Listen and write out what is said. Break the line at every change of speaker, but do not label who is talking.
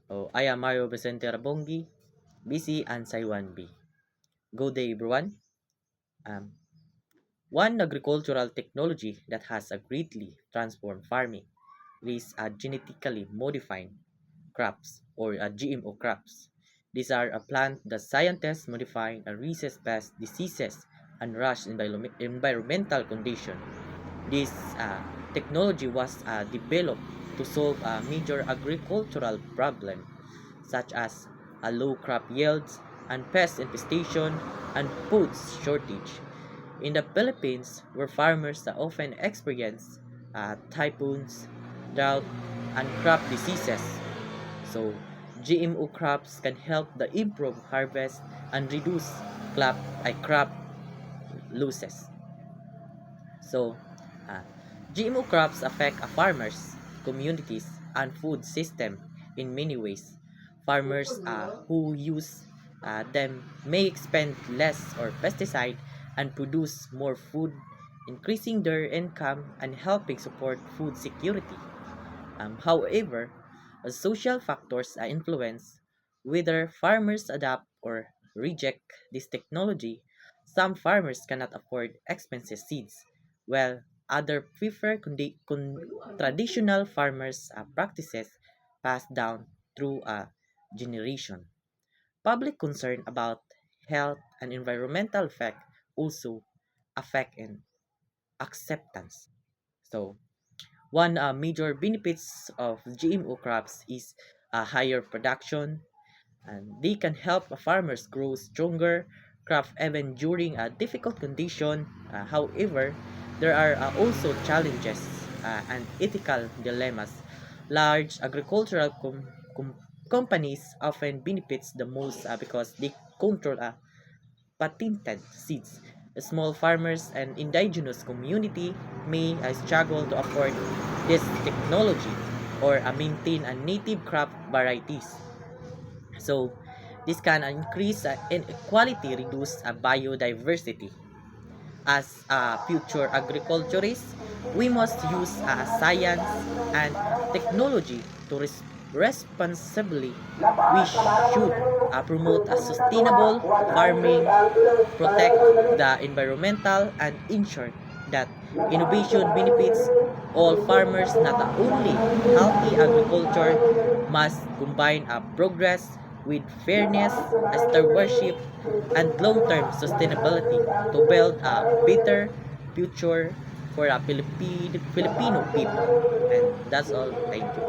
I am Mario Vicente Rabongi, BC and Sai 1B. Good day, everyone. Um, One agricultural technology that has greatly transformed farming is genetically modified crops or GMO crops. These are a plant that scientists modify and resist pest diseases and rush environmental conditions. This technology was developed to solve a major agricultural problem such as low crop yields and pest infestation and food shortage. In the Philippines, where farmers often experience typhoons, drought, and crop diseases, so GMO crops can help the improve harvest and reduce crop losses. So, uh, GMO crops affect a farmers, communities, and food system in many ways. Farmers who use them may expend less or pesticide and produce more food, increasing their income and helping support food security. However, social factors influence whether farmers adopt or reject this technology. Some farmers cannot afford expensive seeds, while others prefer traditional farmers' practices passed down through a generation. Public concern about health and environmental effect also affect and acceptance. So, one major benefits of GMO crops is a higher production, and they can help farmers grow stronger crop even during a difficult condition. However, there are also challenges and ethical dilemmas. Large agricultural companies often benefits the most because they control patented seeds. Small farmers and indigenous community may struggle to afford this technology or maintain a native crop varieties. So this can increase inequality, reduce biodiversity. As future agriculturists, we must use science and technology to responsibly. We should promote a sustainable farming, protect the environmental, and ensure that innovation benefits all farmers. Not only healthy agriculture must combine progress with fairness, stewardship, and long-term sustainability to build a better future for a Filipino people. And that's all. Thank you.